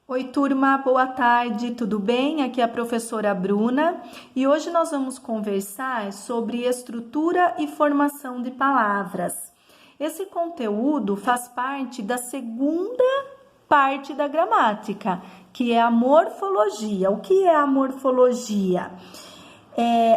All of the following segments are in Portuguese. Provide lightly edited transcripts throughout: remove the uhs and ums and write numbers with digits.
Oi, turma, boa tarde, tudo bem? Aqui é a professora Bruna e hoje nós vamos conversar sobre estrutura e formação de palavras. Esse conteúdo faz parte da segunda parte da gramática, que é a morfologia. O que é a morfologia?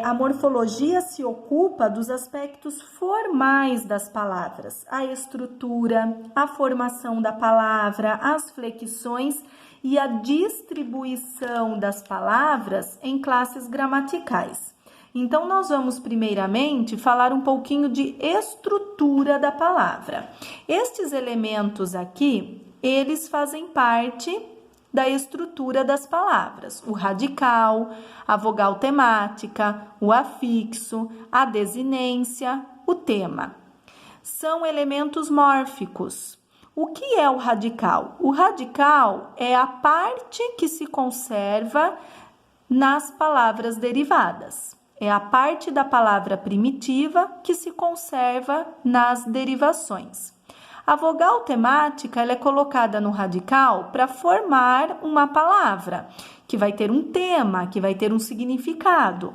A morfologia se ocupa dos aspectos formais das palavras, a estrutura, a formação da palavra, as flexões e a distribuição das palavras em classes gramaticais. Então, nós vamos primeiramente falar um pouquinho de estrutura da palavra. Estes elementos aqui, eles fazem parte da estrutura das palavras: o radical, a vogal temática, o afixo, a desinência, o tema. São elementos mórficos. O que é o radical? O radical é a parte que se conserva nas palavras derivadas. É a parte da palavra primitiva que se conserva nas derivações. A vogal temática ela é colocada no radical para formar uma palavra, que vai ter um tema, que vai ter um significado.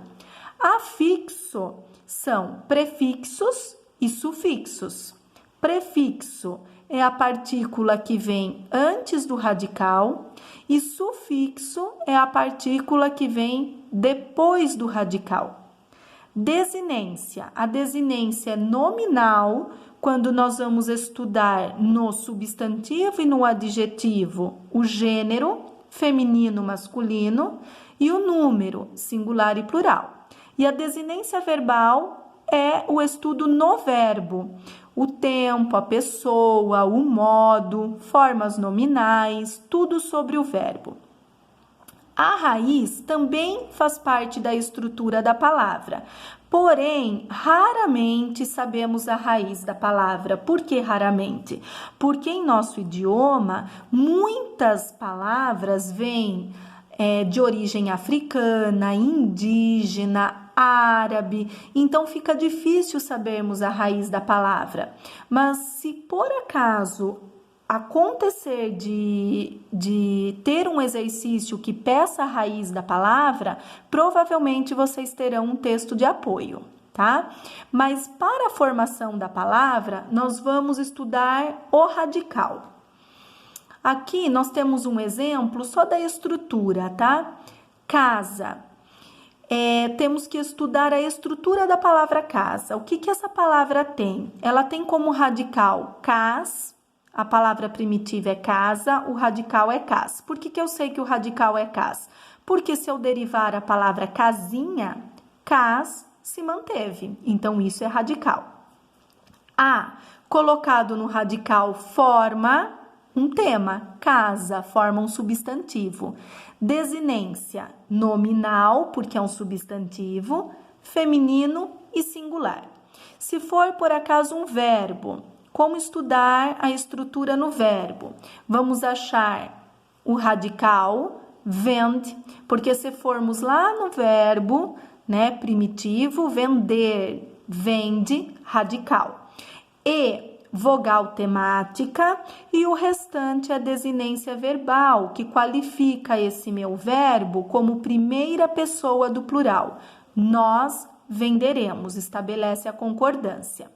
Afixo são prefixos e sufixos. Prefixo é a partícula que vem antes do radical e sufixo é a partícula que vem depois do radical. Desinência. A desinência é nominal quando nós vamos estudar no substantivo e no adjetivo o gênero, feminino, masculino, e o número, singular e plural. E a desinência verbal é o estudo no verbo, o tempo, a pessoa, o modo, formas nominais, tudo sobre o verbo. A raiz também faz parte da estrutura da palavra, porém, raramente sabemos a raiz da palavra. Por que raramente? Porque em nosso idioma, muitas palavras vêm de origem africana, indígena, árabe, então fica difícil sabermos a raiz da palavra. Mas se por acaso acontecer de ter um exercício que peça a raiz da palavra, provavelmente vocês terão um texto de apoio, tá? Mas para a formação da palavra, nós vamos estudar o radical. Aqui nós temos um exemplo só da estrutura, tá? Casa. Temos que estudar a estrutura da palavra casa. O que essa palavra tem? Ela tem como radical cas. A palavra primitiva é casa, o radical é cas. Por que eu sei que o radical é cas? Porque se eu derivar a palavra casinha, cas se manteve. Então, isso é radical. Colocado no radical, forma um tema. Casa forma um substantivo. Desinência, nominal, porque é um substantivo, feminino e singular. Se for, por acaso, um verbo, como estudar a estrutura no verbo? Vamos achar o radical, vend, porque se formos lá no verbo, né, primitivo, vender, vende, radical. E vogal temática e o restante é a desinência verbal, que qualifica esse meu verbo como primeira pessoa do plural. Nós venderemos, estabelece a concordância.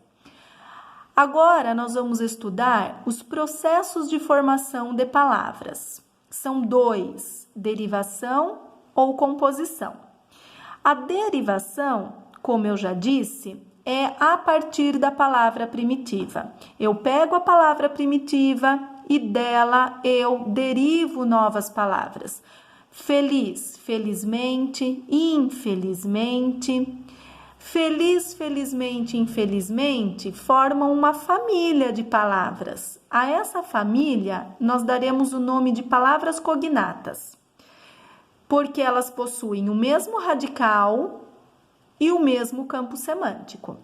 Agora, nós vamos estudar os processos de formação de palavras. São dois: derivação ou composição. A derivação, como eu já disse, é a partir da palavra primitiva. Eu pego a palavra primitiva e dela eu derivo novas palavras. Feliz, felizmente, infelizmente. Feliz, felizmente, infelizmente formam uma família de palavras. A essa família nós daremos o nome de palavras cognatas, porque elas possuem o mesmo radical e o mesmo campo semântico.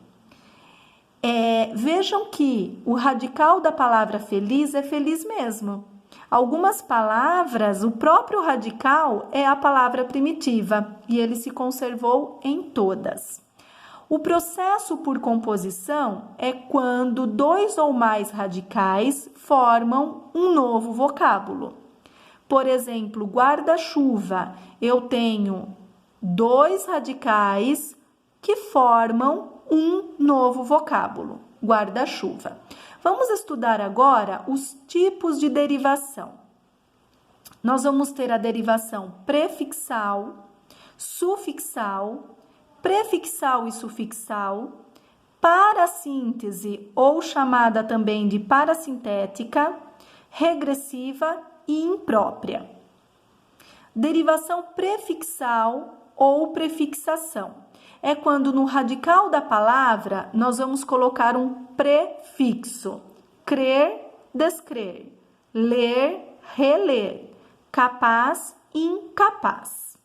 Vejam que o radical da palavra feliz é feliz mesmo. Algumas palavras, o próprio radical é a palavra primitiva e ele se conservou em todas. O processo por composição é quando dois ou mais radicais formam um novo vocábulo. Por exemplo, guarda-chuva, eu tenho 2 radicais que formam um novo vocábulo, guarda-chuva. Vamos estudar agora os tipos de derivação. Nós vamos ter a derivação prefixal, sufixal, prefixal e sufixal, parassíntese ou chamada também de parasintética, regressiva e imprópria. Derivação prefixal ou prefixação é quando no radical da palavra nós vamos colocar um prefixo. Crer, descrer, ler, reler, capaz, incapaz.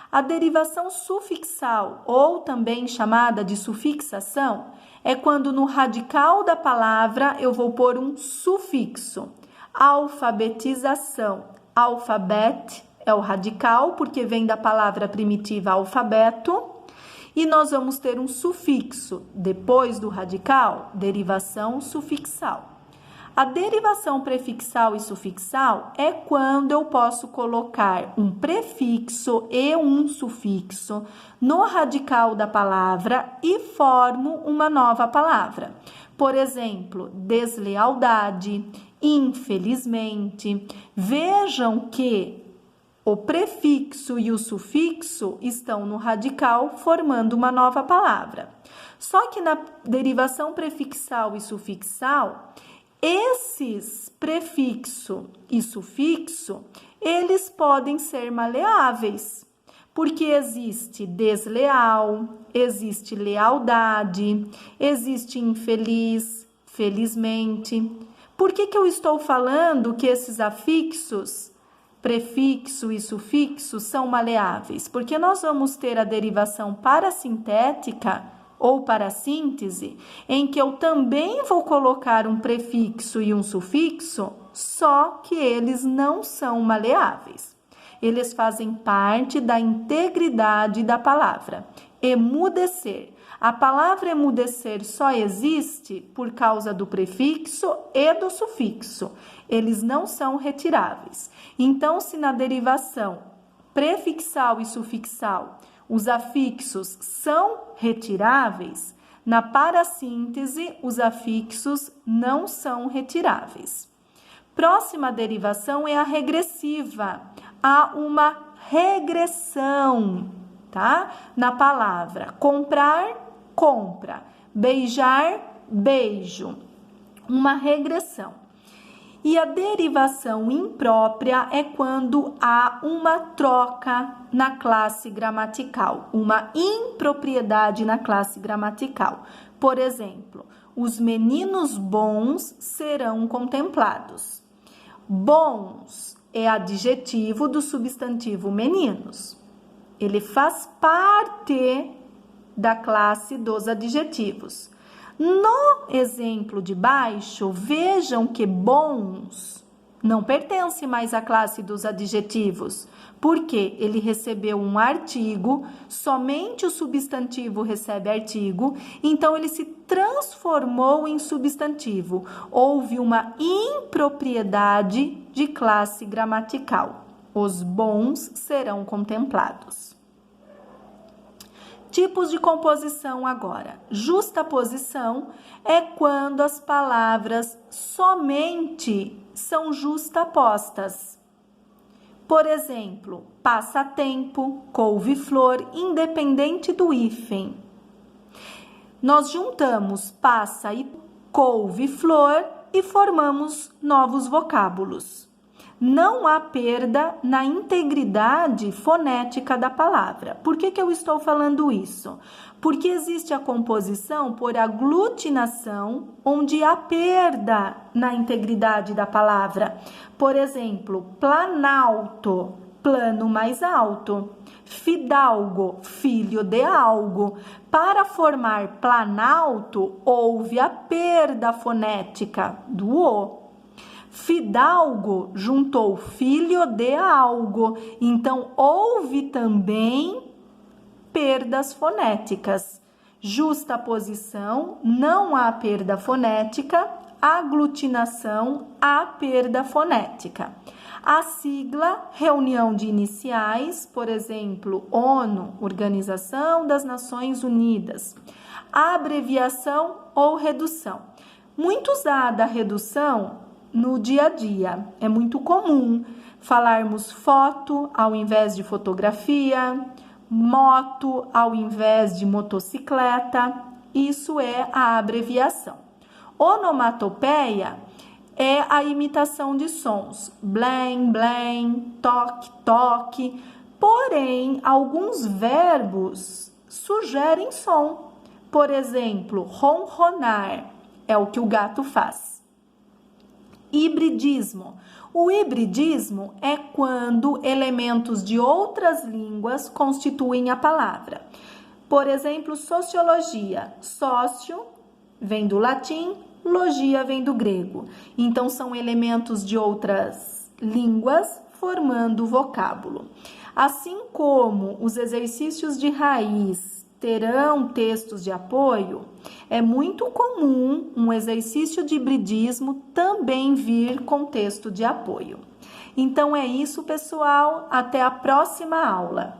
A derivação sufixal, ou também chamada de sufixação, é quando no radical da palavra eu vou pôr um sufixo. Alfabetização. Alfabet é o radical, porque vem da palavra primitiva alfabeto. E nós vamos ter um sufixo depois do radical, derivação sufixal. A derivação prefixal e sufixal é quando eu posso colocar um prefixo e um sufixo no radical da palavra e formo uma nova palavra. Por exemplo, deslealdade, infelizmente. Vejam que o prefixo e o sufixo estão no radical, formando uma nova palavra. Só que na derivação prefixal e sufixal, esses prefixo e sufixo, eles podem ser maleáveis, porque existe desleal, existe lealdade, existe infeliz, felizmente. Por que eu estou falando que esses afixos, prefixo e sufixo são maleáveis? Porque nós vamos ter a derivação parasintética ou parassíntese, em que eu também vou colocar um prefixo e um sufixo, só que eles não são maleáveis. Eles fazem parte da integridade da palavra. Emudecer. A palavra emudecer só existe por causa do prefixo e do sufixo. Eles não são retiráveis. Então, se na derivação prefixal e sufixal os afixos são retiráveis, na parassíntese os afixos não são retiráveis. Próxima derivação é a regressiva. Há uma regressão, tá? Na palavra comprar, compra, beijar, beijo. Uma regressão. E a derivação imprópria é quando há uma troca na classe gramatical, uma impropriedade na classe gramatical. Por exemplo, os meninos bons serão contemplados. Bons é adjetivo do substantivo meninos. Ele faz parte da classe dos adjetivos. No exemplo de baixo, vejam que bons não pertence mais à classe dos adjetivos, porque ele recebeu um artigo, somente o substantivo recebe artigo, então ele se transformou em substantivo. Houve uma impropriedade de classe gramatical. Os bons serão contemplados. Tipos de composição agora. Justaposição é quando as palavras somente são justapostas. Por exemplo, passatempo, couve-flor, independente do hífen. Nós juntamos passa e couve-flor e formamos novos vocábulos. Não há perda na integridade fonética da palavra. Por que eu estou falando isso? Porque existe a composição por aglutinação, onde há perda na integridade da palavra. Por exemplo, planalto, plano mais alto. Fidalgo, filho de algo. Para formar planalto, houve a perda fonética do O. Fidalgo juntou filho de algo, então houve também perdas fonéticas. Justaposição, não há perda fonética. Aglutinação, há perda fonética. A sigla, reunião de iniciais, por exemplo, ONU, Organização das Nações Unidas. A abreviação ou redução. Muito usada a redução no dia a dia. É muito comum falarmos foto ao invés de fotografia, moto ao invés de motocicleta. Isso é a abreviação. Onomatopeia é a imitação de sons, blém, blém, toque, toque. Porém, alguns verbos sugerem som. Por exemplo, ronronar é o que o gato faz. Hibridismo. O hibridismo é quando elementos de outras línguas constituem a palavra. Por exemplo, sociologia. Sócio vem do latim, logia vem do grego. Então, são elementos de outras línguas formando o vocábulo. Assim como os exercícios de raiz terão textos de apoio, é muito comum um exercício de hibridismo também vir com texto de apoio. Então é isso, pessoal. Até a próxima aula.